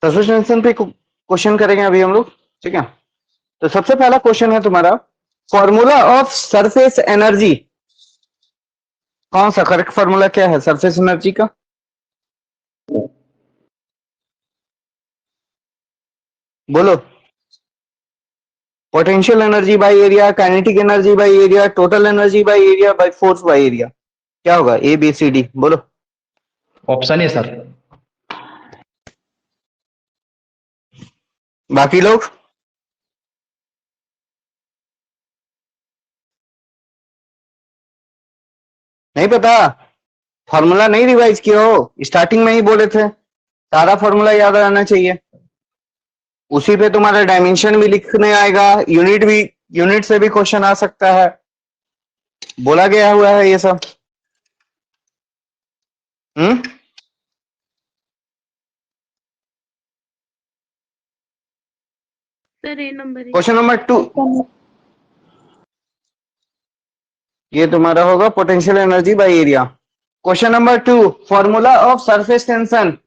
Surface tension पे question करेंगे अभी हम लोग, ठीक है। तो सबसे पहला क्वेश्चन है तुम्हारा, फॉर्मूला ऑफ सरफेस एनर्जी। कौन सा करेक्ट फॉर्मूला क्या है सरफेस एनर्जी का? बोलो। Potential energy by area, kinetic energy by area, total energy by area, by force by area, क्या होगा? ए बी सी डी बोलो। ऑप्शन है सर। बाकी लोग? नहीं पता? फॉर्मूला नहीं रिवाइज किया हो? स्टार्टिंग में ही बोले थे सारा फॉर्मूला याद रहना चाहिए। उसी पे तुम्हारा डायमेंशन भी लिखने आएगा, यूनिट भी, यूनिट से भी क्वेश्चन आ सकता है, बोला गया हुआ है ये सब। क्वेश्चन नंबर 2 ये तुम्हारा होगा potential energy by area. Question number 2, formula of surface tension.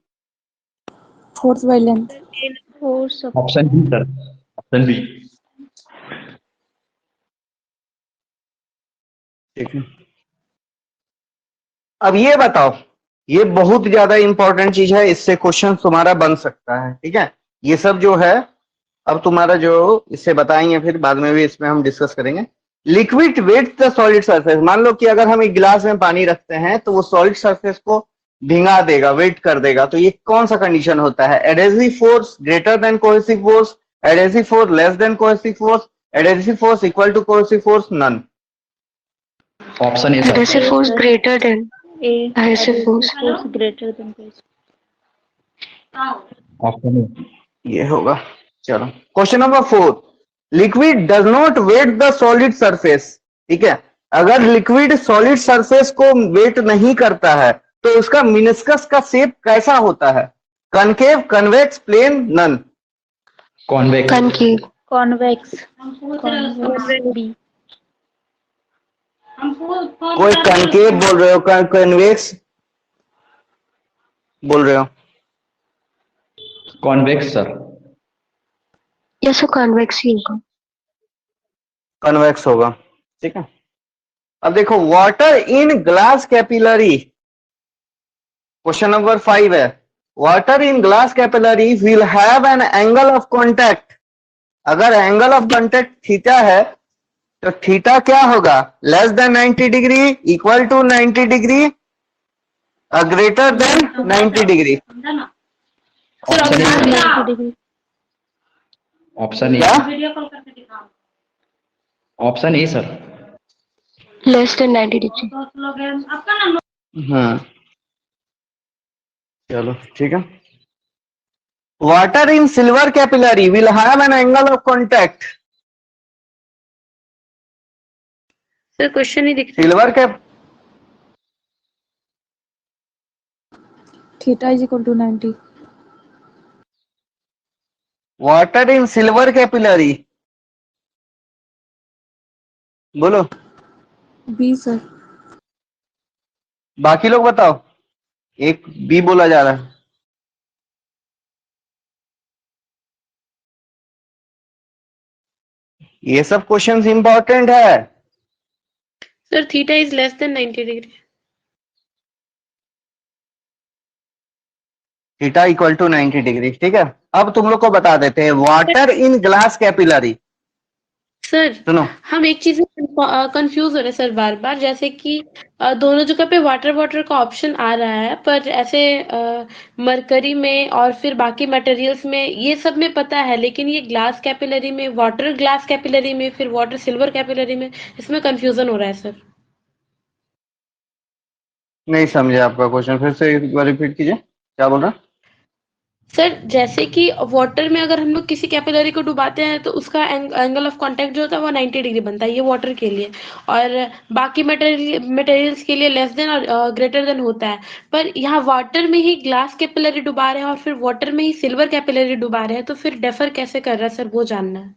Force by length. Option B sir, option B. ठीक है, अब ये बताओ, ये बहुत ज्यादा इंपॉर्टेंट चीज है, इससे क्वेश्चन तुम्हारा बन सकता है, ठीक है। ये सब जो है अब तुम्हारा जो इससे बताएंगे, फिर बाद में भी इसमें हम डिस्कस करेंगे। Liquid wet the solid surface. मान लो कि अगर हम एक गिलास में पानी रखते हैं तो वो सॉलिड सरफेस को भिंगा देगा, वेट कर देगा, तो ये कौन सा कंडीशन होता है? Adhesive force greater than cohesive force, adhesive force less than cohesive force, adhesive force equal to cohesive force, none. Option A sir. Adhesive force greater than adhesive force greater than option A. ये होगा। चलो question number 4, liquid does not wet the solid surface. ठीक है, अगर liquid solid surface को wet नहीं करता है तो उसका मिनिस्कस का शेप कैसा होता है? Concave, convex, plane, none. Convex. concave convex. कोई कनकेव बोल रहे हो, कन्वेक्स बोल रहे हो? Convex sir. yes so convex ही होगा। कन्वेक्स होगा, ठीक है। अब देखो, water in glass capillary, question number 5 है। Water in glass capillary will have an angle of contact. अगर एंगल ऑफ कॉन्टैक्ट थीटा है तो थीटा क्या होगा? Less than 90 degree, equal to 90 degree, greater than 90 degree. Option A. Option A. Option A sir. less than 90 degree। चलो ठीक है। Water in silver capillary will have an angle of contact. Sir question ही दिख रहा silver cap theta is equal to 90। Water in silver capillary, बोलो। b sir. बाकी लोग बताओ, एक बी बोला जा रहा है। ये सब क्वेश्चंस इंपॉर्टेंट है। Sir theta is less than 90 degree. Theta equal to 90 degree, ठीक है। अब तुम लोग को बता देते हैं, water in glass capillary. Sir सुनो, हम एक चीज में कंफ्यूज हो रहे हैं सर बार बार, जैसे कि दोनों जगह पे वाटर वाटर का ऑप्शन आ रहा है, पर ऐसे मरकरी में और फिर बाकी मटेरियल्स में ये सब में पता है, लेकिन ये ग्लास कैपिलरी में, वाटर ग्लास कैपिलरी में, फिर वाटर सिल्वर कैपिलरी में, इसमें कंफ्यूजन हो रहा है सर। नहीं समझे आपका क्वेश्चन, फिर से एक बार रिपीट कीजिए, क्या बोल रहा? सर जैसे कि वाटर में अगर हम लोग किसी कैपिलरी को डुबाते हैं तो उसका एंगल ऑफ कांटेक्ट जो होता है वो 90 डिग्री बनता है, ये वाटर के लिए, और बाकी मटेरियल्स के लिए लेस देन और ग्रेटर देन होता है। पर यहाँ वाटर में ही ग्लास कैपिलरी डुबा रहे हैं और फिर वाटर में ही सिल्वर कैपिलरी डुबा रहे हैं, तो फिर डिफर कैसे कर रहा है सर, वो जानना है।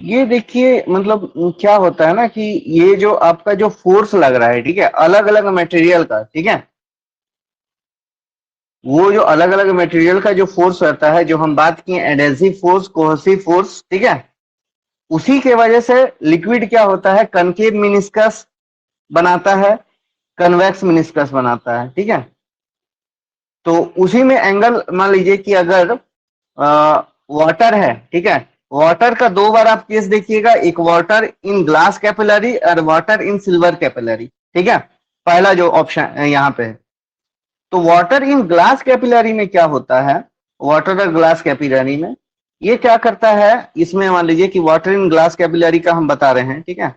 ये देखिए, मतलब क्या होता है ना कि ये जो आपका जो फोर्स लग रहा है, ठीक है, अलग अलग मटेरियल का, ठीक है, वो जो अलग अलग मटेरियल का जो फोर्स रहता है, जो हम बात किए एडहेसिव फोर्स, कोहेसिव फोर्स, ठीक है, उसी के वजह से लिक्विड क्या होता है, कनकेव मिनिस्कस बनाता है, कन्वेक्स मिनिस्कस बनाता है, ठीक है। तो उसी में एंगल मान लीजिए कि अगर वाटर है, ठीक है, वाटर का दो बार आप केस देखिएगा, एक वाटर इन ग्लास कैपिलरी और वाटर इन सिल्वर कैपिलरी, ठीक है, पहला जो ऑप्शन यहाँ पे है। तो वाटर इन ग्लास कैपिलरी में क्या होता है, वाटर और ग्लास कैपिलरी में ये क्या करता है, इसमें मान लीजिए कि वाटर इन ग्लास कैपिलरी का हम बता रहे हैं, ठीक है,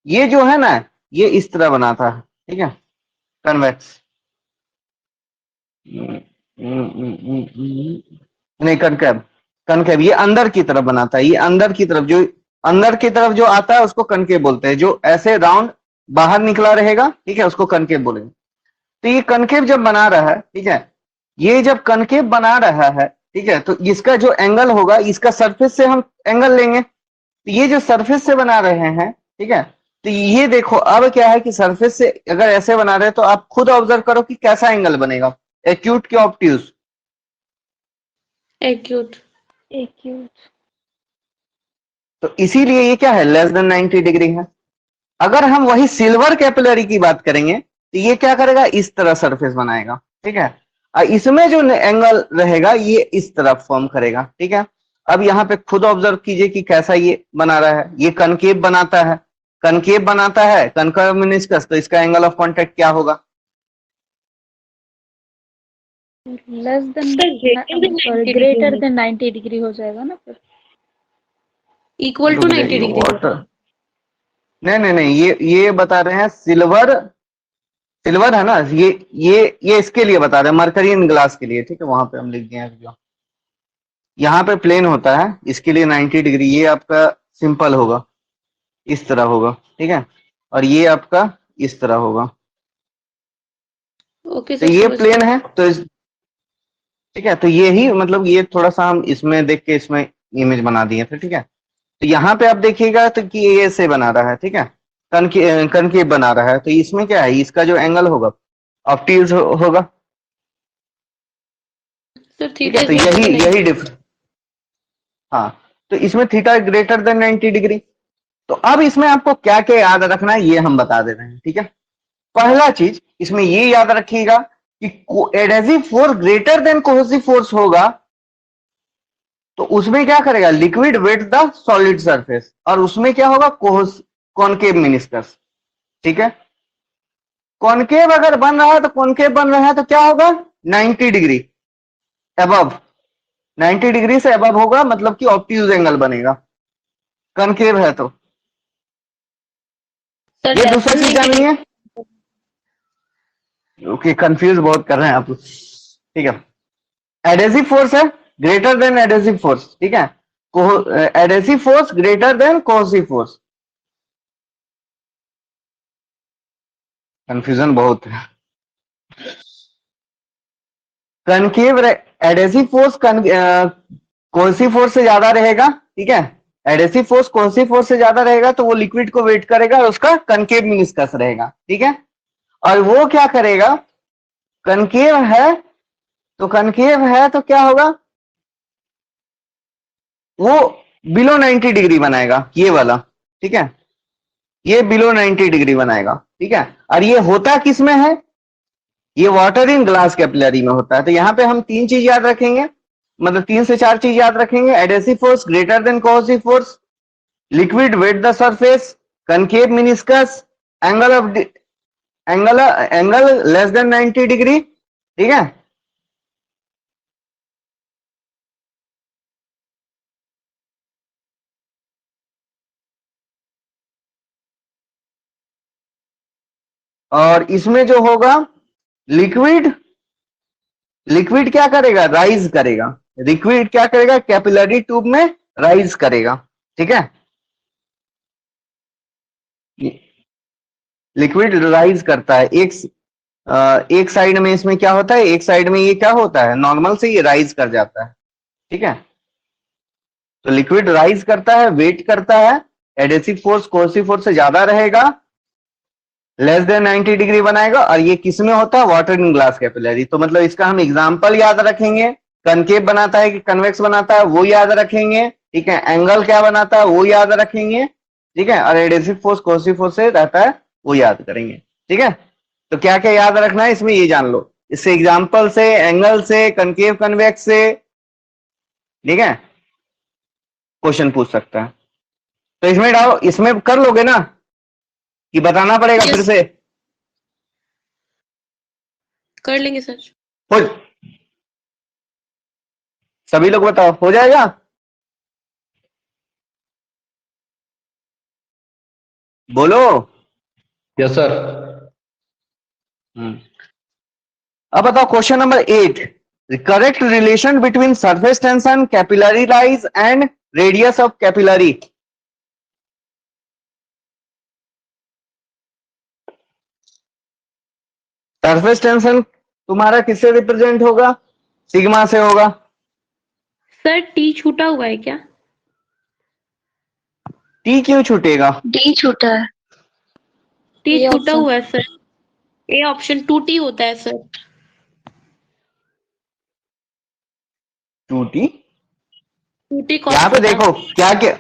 ये जो है ना, ये इस तरह बनाता है, ठीक है, कन्वेक्स, नहीं कनकेव, कनकेव ये अंदर की तरफ बनाता है, ये अंदर की तरफ, जो अंदर की तरफ जो आता है उसको कनकेव बोलते हैं, जो ऐसे राउंड बाहर निकला रहेगा, ठीक है, उसको कनकेव बोलेंगे। तो ये कनकेव जब बना रहा है, ठीक है, ये जब कनकेव बना रहा है, ठीक है, तो इसका जो एंगल होगा, इसका सरफेस से हम एंगल लेंगे, तो ये जो सरफेस से बना रहे हैं, ठीक है, तो ये देखो अब क्या है कि सरफेस से अगर ऐसे बना रहे हैं तो आप खुद ऑब्जर्व करो कि कैसा एंगल बनेगा, एक्यूट के ऑब्ट्यूज, एक्यूट। तो इसीलिए ये क्या है, लेस देन 90 डिग्री है। अगर हम वही सिल्वर कैपिलरी की बात करेंगे तो ये क्या करेगा, इस तरह सरफेस बनाएगा, ठीक है, और इसमें जो एंगल रहेगा ये इस तरह फॉर्म करेगा, ठीक है। अब यहाँ पे खुद ऑब्जर्व कीजिए कि कैसा ये बना रहा है, ये कनकेव बनाता है, कनकेव बनाता है, कनकेव मिनिस्कस, तो इसका एंगल ऑफ कांटेक्ट क्या होगा, less then sorry greater than 90 degree हो जाएगा ना फिर। Equal to 90 degree. वाटर नहीं नहीं, ये बता रहे हैं सिल्वर, सिल्वर है ना, ये इसके लिए बता रहे हैं, मरकरियन ग्लास के लिए, ठीक है, वहां पे हम लिख दिए हैं, जो यहाँ पे प्लेन होता है इसके लिए 90 डिग्री, ये आपका सिंपल होगा, इस तरह होगा, ठीक है, और ये आपका इस तरह होगा, ओके तो सर, ये समझ प्लेन गया। है, तो ठीक है, तो ये ही मतलब ये थोड़ा सा हम इसमें देख के इसमें इमेज बना दिए थे, ठीक है। तो यहाँ पे आप देखिएगा तो कि ये ऐसे बना रहा है, ठीक है, कनकेव बना रहा है, तो इसमें क्या है, इसका जो एंगल होगा ऑब्ट्यूज होगा, सर ठीक थीटा है, तो यही डिफरेंस, हाँ, तो इसमें थीटा ग्रेटर देन 90 डिग्री। तो अब इसमें आपको क्या क्या याद रखना है ये हम बता दे रहे हैं, ठीक है। पहला चीज इसमें ये याद रखिएगा कि adhesive force greater than cohesive force होगा तो उसमें क्या करेगा, liquid wet the solid surface, और उसमें क्या होगा, कॉनकेव मिनिस्कस, ठीक है। कॉनकेव अगर बन रहा है तो कॉनकेव बन रहा है तो क्या होगा, 90 डिग्री अबव, 90 डिग्री से अबव होगा, मतलब कि ऑब्ट्यूज एंगल बनेगा, कनकेव है तो। सर ये दूसरा चीज जाननी है, ओके, कंफ्यूज बहुत कर रहे हैं आप, ठीक है। एडहेसिव फोर्स है ग्रेटर देन एडहेसिव फोर्स, ठीक है, adhesive force greater than cohesive force, confusion बहुत है। Concave adhesive force cohesive force से ज्यादा रहेगा, ठीक है, एडहेसिव फोर्स कोहेसिव फोर्स से ज्यादा रहेगा तो वो लिक्विड को वेट करेगा और उसका कनकेव मिनिस्कस रहेगा, ठीक है। और वो क्या करेगा, कनकेव है तो कनकेव है तो क्या होगा, वो बिलो 90 डिग्री बनाएगा, ये वाला, ठीक है, ये बिलो 90 डिग्री बनाएगा, ठीक है। और ये होता किस में है, ये वाटर इन ग्लास कैपिलरी में होता है। तो यहाँ पे हम तीन चीज याद रखेंगे, मतलब 3 से 4 चीज याद रखेंगे, adhesive force greater than cohesive force, liquid wet the surface, concave meniscus, angle of angle less than 90 degree, ठीक है। और इसमें जो होगा लिक्विड, लिक्विड क्या करेगा, राइज करेगा, लिक्विड क्या करेगा, कैपिलरी ट्यूब में राइज करेगा, ठीक है, लिक्विड राइज करता है, एक साइड में इसमें क्या होता है, एक साइड में ये क्या होता है, नॉर्मल से ये राइज कर जाता है, ठीक है। तो लिक्विड राइज करता है, वेट करता है, एडहेसिव फोर्स कोहेसिव फोर्स से ज्यादा रहेगा, लेस देन 90 डिग्री बनाएगा, और ये किस में होता है, वाटर इन ग्लास कैपिलरी। तो मतलब इसका हम एग्जाम्पल याद रखेंगे, कनकेव बनाता है कि कन्वेक्स बनाता है वो याद रखेंगे, ठीक है, एंगल क्या बनाता है वो याद रखेंगे, ठीक है, और एडेसिव फोर्स कोहेसिव फोर्स से रहता है वो याद करेंगे, ठीक है। तो क्या क्या याद रखना है इसमें ये जान लो, इससे एग्जाम्पल से, एंगल से, कनकेव कन्वेक्स से, ठीक है, क्वेश्चन पूछ सकता है। तो इसमें डाउट, इसमें कर लोगे ना कि बताना पड़ेगा Yes. फिर से? कर लेंगे सर। हो, सभी लोग बताओ हो जाएगा? बोलो। Yes sir. अब बताओ question number 8, correct relation between surface tension, capillary rise and radius of capillary. Surface tension तुम्हारा किससे रिप्रेजेंट होगा? सिग्मा से होगा। सर टी छूटा हुआ है क्या? टी क्यों छूटेगा? डी छूटा है। टी ये छूटा option- हुआ है सर। ए ऑप्शन 2T होता है सर। 2T। 2T यहाँ पे देखो क्या क्या,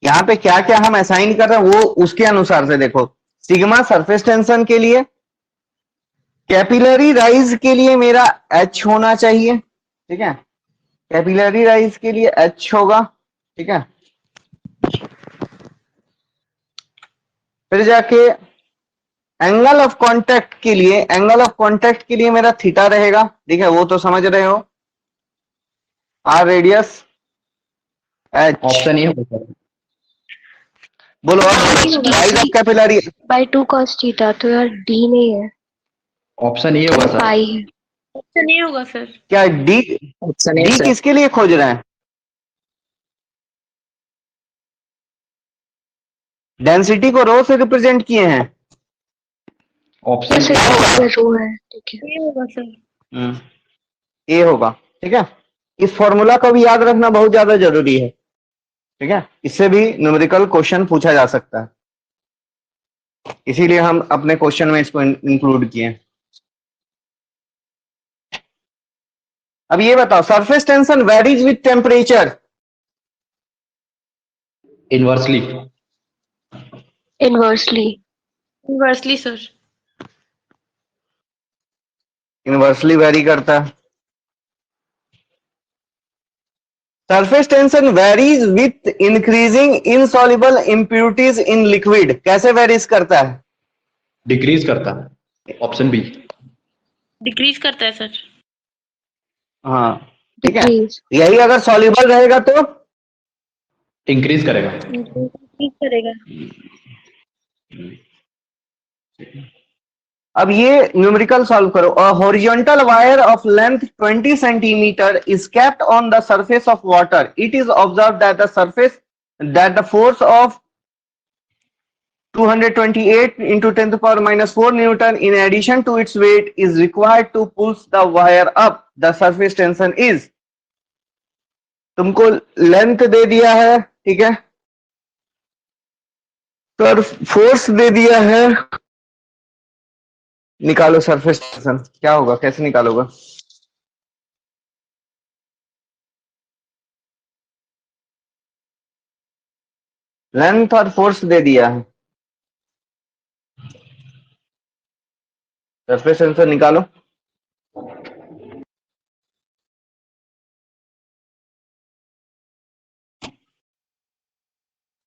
यहाँ पे क्या क्या हम असाइन कर रहे हैं वो उसके अनुसार से देखो। सिग्मा सरफेस टेंशन के लिए, कैपिलरी राइज के लिए मेरा H होना चाहिए, ठीक है, कैपिलरी राइज के लिए H होगा, ठीक है। फिर जाके एंगल ऑफ कांटेक्ट के लिए, एंगल ऑफ कांटेक्ट के लिए मेरा थीटा रहेगा, ठीक है, वो तो समझ रहे हो। R radius H। Option A होगा सर। बोलो अब, rise of capillary. By 2 cos theta, तो यार डी नहीं है, ऑप्शन ए होगा सर। पाई है। ऑप्शन ए होगा सर। क्या D, option A D sir. किसके लिए खोज रहे हैं? डेंसिटी को रो से रिप्रेजेंट किए हैं। ऑप्शन जैसे रो है, ठीक है। ए होगा सर। ए होगा, ठीक है। इस फॉर्मूला को भी याद रखना बहुत ज्यादा जरूरी है, ठीक है, इससे भी न्यूमेरिकल क्वेश्चन पूछा जा सकता है, इसीलिए हम अपने क्वेश्चन में इसको इंक्लूड किए हैं। अब ये बताओ, surface tension varies with temperature. Inversely. Inversely. Inversely sir. Inversely very करता है। Surface tension varies with increasing insoluble impurities in liquid. कैसे वेरीज करता है? डिक्रीज करता है। Option B. डिक्रीज करता है सर। हाँ, ठीक है, डिक्रीज। यही अगर सॉल्युबल रहेगा तो इंक्रीज करेगा। डिक्रीज करेगा। अब ये न्यूमेरिकल सॉल्व करो। A horizontal wire of length 20 centimetre is kept on the surface of water. It is observed that the force of 228 into 10 to the power minus 4 Newton in addition to its weight is required to pull the wire up. The surface tension is, तुमको length दे दिया है, ठीक है, तो force दे दिया है, निकालो surface tension क्या होगा, कैसे निकालोगा? लेंथ और फोर्स दे दिया है, सरफेस टेंशन निकालो।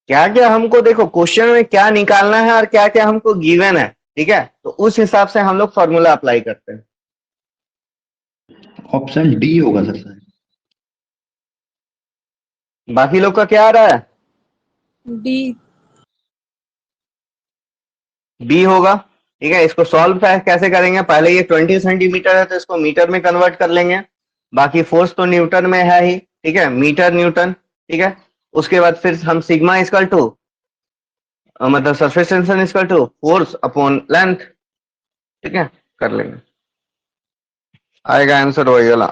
क्या क्या हमको देखो क्वेश्चन में क्या निकालना है और क्या क्या हमको गिवन है, ठीक है, तो उस हिसाब से हम लोग फॉर्मूला अप्लाई करते हैं। ऑप्शन डी होगा सर। बाकी लोग का क्या आ रहा है? डी। बी होगा, ठीक है। इसको सॉल्व कैसे करेंगे? पहले ये 20 सेंटीमीटर है तो इसको मीटर में कन्वर्ट कर लेंगे, बाकी फोर्स तो न्यूटन में है ही, ठीक है, मीटर न्यूटन, ठीक है। उसके बाद फिर हम सिग्मा इक्वल टू मतलब surface tension equal to force upon length, ठीक है, कर लेंगे, आएगा आंसर वही वाला।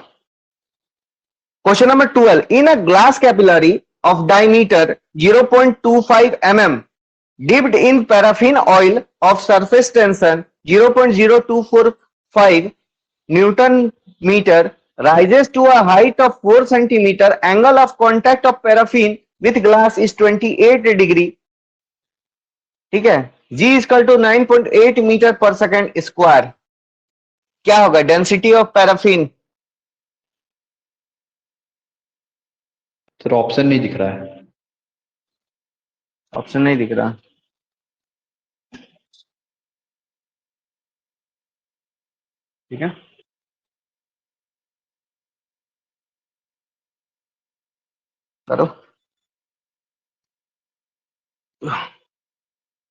Question number 12, in a glass capillary of diameter 0.25 mm dipped in paraffin oil of surface tension 0.0245 Newton meter, rises to a height of 4 centimeter. Angle of contact of paraffin with glass is 28 degree. ठीक है, G equal to 9.8 metre पर second square. क्या होगा density of paraffin? Sir option नहीं दिख रहा है. Option नहीं दिख रहा. ठीक है, करो.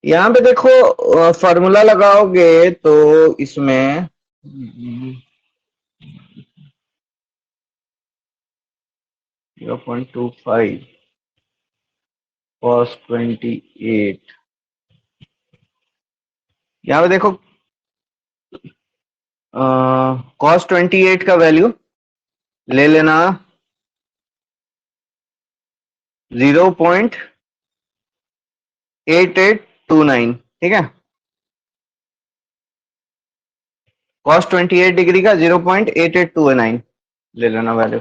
यहां पे देखो फॉर्मूला लगाओगे तो इसमें 0.25 cos 28. यहां पे देखो cos 28 का वैल्यू ले लेना 0.8829. ठीक है, cos 28 डिग्री का 0.8829 ले लेना वैल्यू.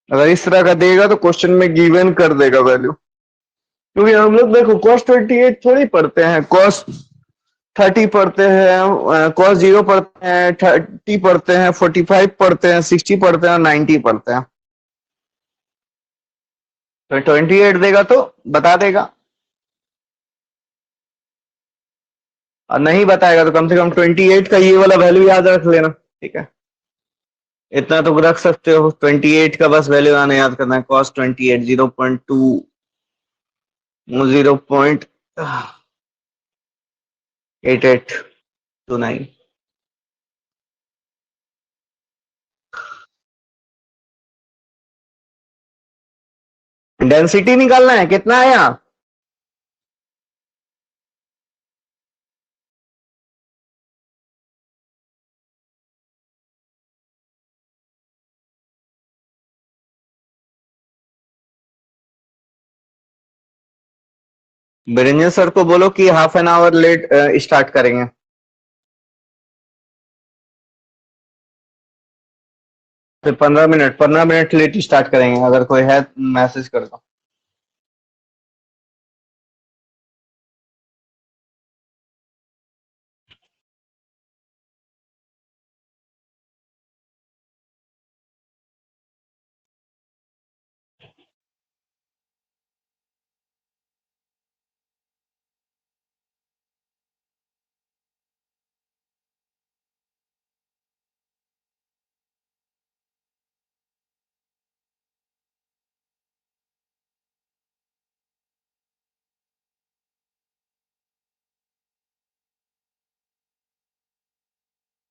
अगर इस तरह का देगा तो क्वेश्चन में गिवन कर देगा वैल्यू, क्योंकि हम लोग देखो cos 28 थोड़ी पढ़ते हैं, cos 30 पढ़ते हैं, cos 0 पढ़ते हैं, 30 पढ़ते हैं, 45 पढ़ते हैं, 60 पढ़ते हैं और 90 पढ़ते हैं. तो 28 देगा तो बता देगा, और नहीं बताएगा तो कम से कम 28 का ये वाला वैल्यू याद रख लेना. ठीक है, इतना तो रख सकते हो. 28 का बस वैल्यू आने याद करना है. cos 28 0.8829. डेंसिटी निकालना है, कितना आया? बिरेंजर सर को बोलो कि half an hour let start करेंगे. फिर 15 मिनट लेट स्टार्ट करेंगे. अगर कोई है मैसेज कर दो.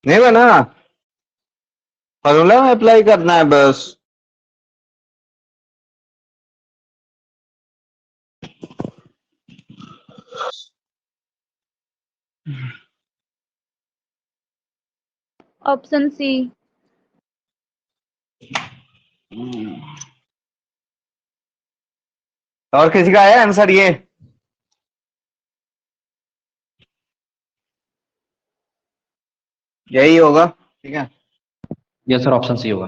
नहीं बना, फॉर्मूला में अप्लाई करना है बस. Option C. और किसी का आया आंसर? ये यही होगा. ठीक है, यस सर, ऑप्शन सी होगा.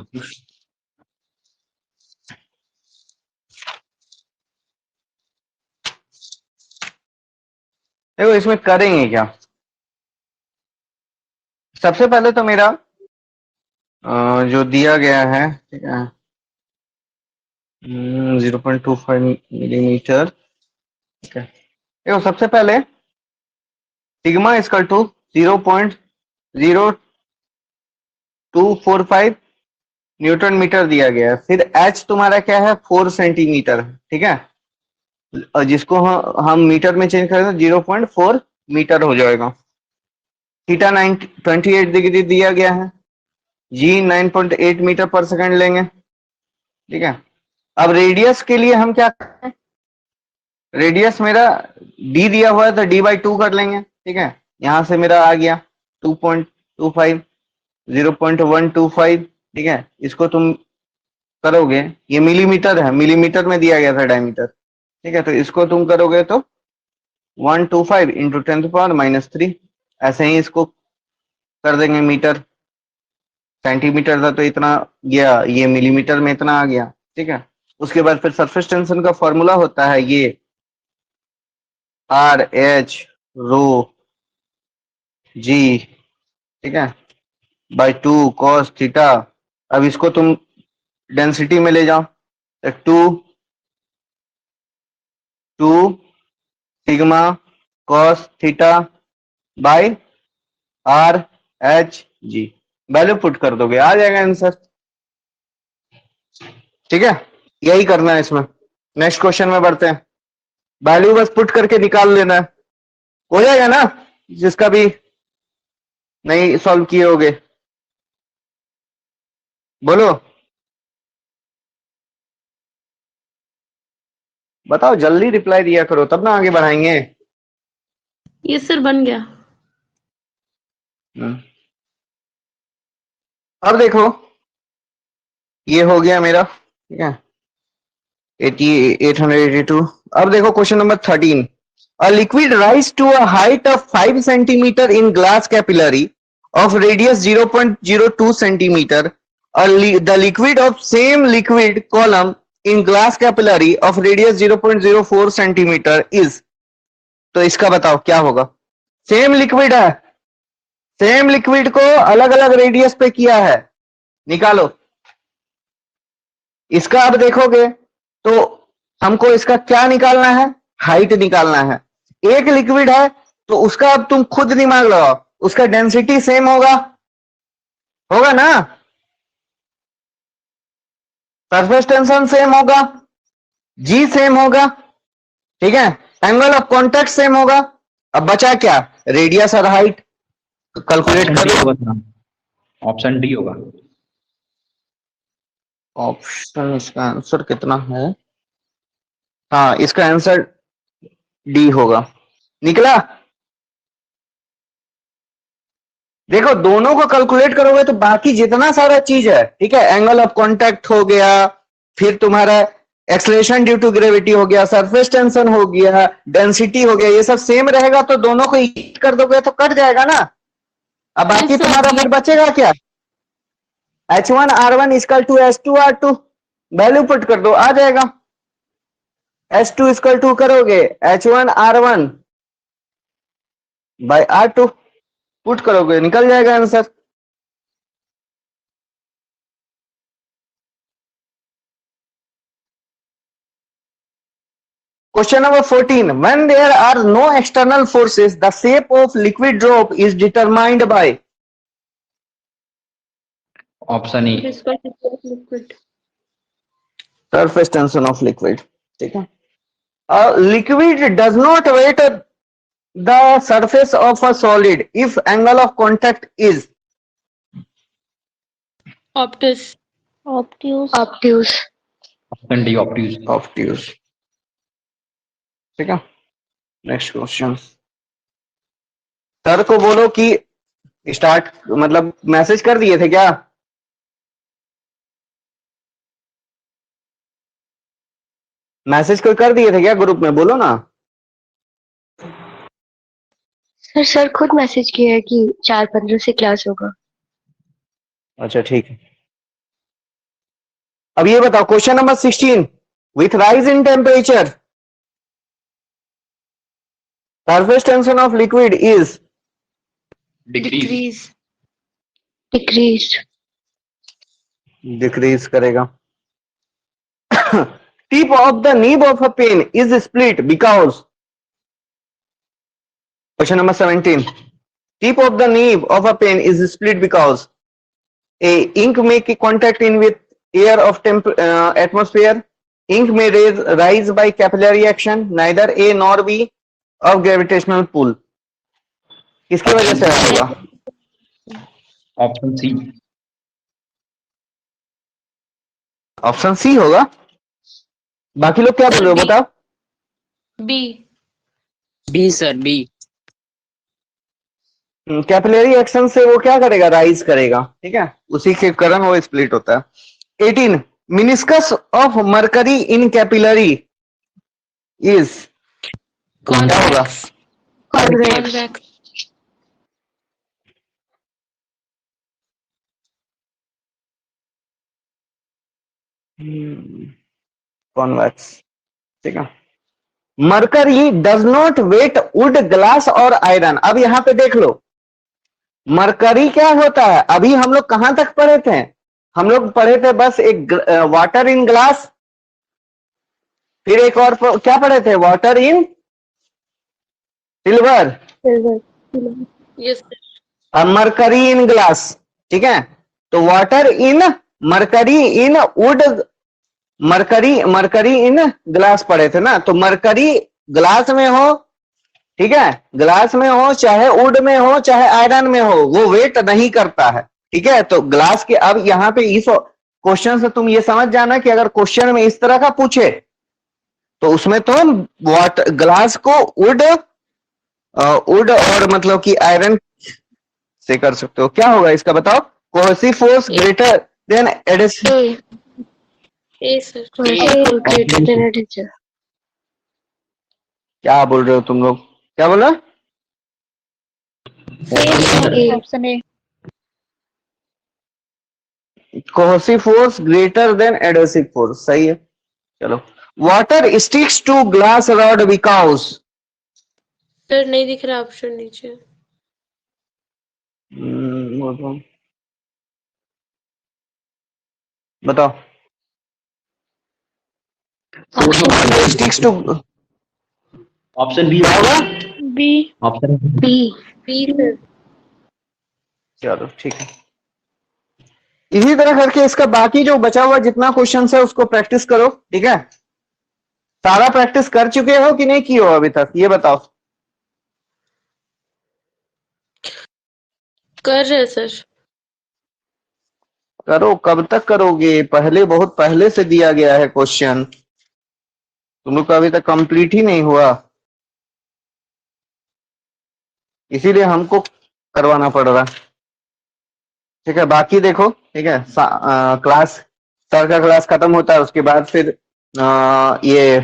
देखो इसमें करेंगे क्या. सबसे पहले तो मेरा जो दिया गया है, ठीक है, 0.25 मिलीमीटर. ठीक है, देखो सबसे पहले sigma equal to 0.0245 newton meter दिया गया है. फिर h तुम्हारा क्या है? 4 सेंटीमीटर. ठीक है, और जिसको हम मीटर में चेंज करें तो 0.4 मीटर हो जाएगा. थीटा 28 डिग्री दिया गया है. जी 9.8 मीटर पर सेकंड लेंगे. ठीक है, अब रेडियस के लिए हम क्या करें? रेडियस मेरा d दिया हुआ है तो d/2 कर लेंगे. ठीक है, यहां से मेरा आ गया 2.25 0.125. ठीक है, इसको तुम करोगे, ये मिलीमीटर है, मिलीमीटर में दिया गया था डायमीटर. ठीक है, तो इसको तुम करोगे तो 125 इंटू 10⁻³ ऐसे ही इसको कर देंगे मीटर, सेंटीमीटर था तो इतना गया, ये मिलीमीटर में इतना आ गया, ठीक है। उसके बाद फिर सरफेस टेंशन का फॉर्मूला होता है ये RH रो जी, ठीक है, बाय 2 cos थीटा। अब इसको तुम डेंसिटी में ले जाओ, 2 sigma cos theta by RH/g, value put कर दोगे आ जाएगा आंसर, ठीक है। यही करना है इसमें। नेक्स्ट क्वेश्चन में बढ़ते हैं, वैल्यू बस पुट करके निकाल लेना है, हो जाएगा ना, जिसका भी नहीं सॉल्व किए होगे बोलो, बताओ जल्दी रिप्लाई दिया करो तब ना आगे बढ़ाएंगे। ये सर बन गया। अब देखो ये हो गया मेरा, ठीक है, 882। अब देखो question number 13, a liquid rise to a height of 5 centimeter in glass capillary of radius 0.02 centimeter. The liquid of same liquid column in glass capillary of radius 0.04 centimeter is, तो इसका बताओ क्या होगा। सेम लिक्विड है, same liquid को अलग अलग radius पे किया है, निकालो। इसका अब देखोगे तो हमको इसका क्या निकालना है, हाइट निकालना है। एक लिक्विड है तो उसका अब तुम खुद दिमाग लगाओ, उसका डेंसिटी सेम होगा, होगा ना, सरफेस टेंशन सेम होगा, जी सेम होगा, ठीक है, एंगल ऑफ कॉन्टैक्ट सेम होगा। अब बचा क्या, रेडियस और हाइट, कैलकुलेट करो। ऑप्शन डी होगा। ऑप्शन इसका आंसर कितना है, हाँ इसका आंसर डी होगा, निकला। देखो दोनों को कैलकुलेट करोगे तो बाकी जितना सारा चीज है, ठीक है, एंगल ऑफ कांटेक्ट हो गया, फिर तुम्हारा एक्सेलरेशन ड्यू टू ग्रेविटी हो गया, सरफेस टेंशन हो गया, डेंसिटी हो गया, ये सब सेम रहेगा तो दोनों को इक्वल कर दोगे तो कट जाएगा ना। अब बाकी तुम्हारा फिर बचेगा क्या, H1R1 equal to H2R2, value put कर दो आ जाएगा। H2 इक्वल टू करोगे H1R1 बाय R2, पुट करोगे निकल जाएगा answer. Question number 14. When there are no external forces, the shape of liquid drop is determined by, option E. Liquid. surface tension of liquid, ठीक है। Liquid does not weight the surface of a solid if angle of contact is, obtuse. Obtuse. Obtuse. Option D obtuse. obtuse, ठीक है। Next question, sir को बोलो कि start, मतलब message कर दिए थे क्या, मैसेज कोई कर दिए थे क्या ग्रुप में, बोलो ना। सर खुद मैसेज किया है कि 4:15 से क्लास होगा। अच्छा ठीक है। अब ये बताओ question number 16, with rise in temperature surface tension of liquid is, decrease. Decrease. Decrease करेगा। Tip of the nib of a pen is split because, question number 17, tip of the nib of a pen is split because a ink make contact in with air of atmosphere, ink may rise by capillary action, neither A nor B of gravitational pull, किसकी वजह से होगा, option C. Option C होगा। बाकी लोग क्या बोल रहे हो बताओ। B. B sir B. Capillary action से वो क्या करेगा, राइज करेगा, ठीक है, उसी के कारण वो स्प्लिट होता है। 18, meniscus of mercury in capillary is, क्या होगा? कॉन्वेक्स। कॉन्वेक्स। कॉन्वेक्स, ठीक है। Mercury does not wet wood, glass और आयरन। अब यहां पे देख लो, मरकरी क्या होता है? अभी हम लोग कहां तक पढ़े थे? हम लोग पढ़े थे बस एक वाटर इन ग्लास, फिर एक और क्या पढ़े थे? वाटर इन सिल्वर, यस और मरकरी इन ग्लास, ठीक है। तो water in, mercury in would, mercury in glass पढ़े थे ना। तो मरकरी ग्लास में हो, ठीक है, ग्लास में हो चाहे वुड में हो चाहे आयरन में हो, वो वेट नहीं करता है, ठीक है। तो ग्लास के, अब यहां पे इस क्वेश्चन से तुम ये समझ जाना कि अगर क्वेश्चन में इस तरह का पूछे तो उसमें तुम वाटर ग्लास को वुड और मतलब कि आयरन से कर सकते हो। क्या होगा इसका बताओ? Cohesive force greater than adhesion. A sir. Greater than adhesion. क्या बोल रहे हो तुम लोग? क्या बोला? Option A. Cohesive force greater than adhesive force, सही है। चलो, water sticks to glass rod because. Sir नहीं दिख रहा ऑप्शन नीचे। बताओ। स्टिक्स टू, ऑप्शन बी होगा। B. Option B. B sir. चलो ठीक है। इसी तरह करके इसका बाकी जो बचा हुआ जितना क्वेश्चन है उसको प्रैक्टिस करो, ठीक है। सारा प्रैक्टिस कर चुके हो कि नहीं की हो अभी तक, ये बताओ। कर रहे सर। करो, कब तक करोगे? पहले, बहुत पहले से दिया गया है क्वेश्चन, तुम लोग का अभी तक कंप्लीट ही नहीं हुआ, इसीलिए हमको करवाना पड़ रहा, ठीक है। बाकी देखो, ठीक है, क्लास, सर का क्लास खत्म होता है उसके बाद फिर ये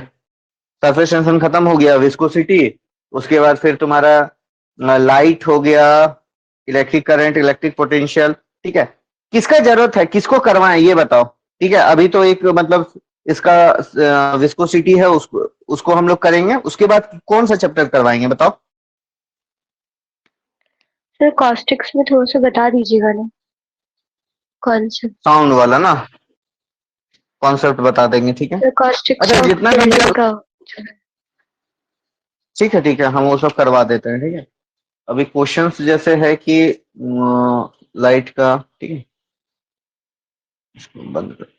सरफेस टेंशन खत्म हो गया, विस्कोसिटी, उसके बाद फिर तुम्हारा लाइट हो गया, इलेक्ट्रिक करंट, इलेक्ट्रिक पोटेंशियल, ठीक है। किसका जरूरत है, किसको करवाएं ये बताओ, ठीक है। अभी तो एक मतलब इसका विस्कोसिटी है, उसको हम लोग करेंगे, उसके बाद कौन सा चैप्टर करवाएंगे बताओ? सर कॉस्टिक्स में थोड़ा सा बता दीजिएगा ना, कौन सा? साउंड वाला ना, कॉन्सेप्ट बता देंगे, ठीक है। सर कॉस्टिक्स अच्छा, ऑफ जितना टेलर का। ठीक है, ठीक है, हम वो सब करवा देते हैं, ठीक है। अभी क्वेश्चंस जैसे है कि लाइट का, ठीक है, इसको बंद करते हैं।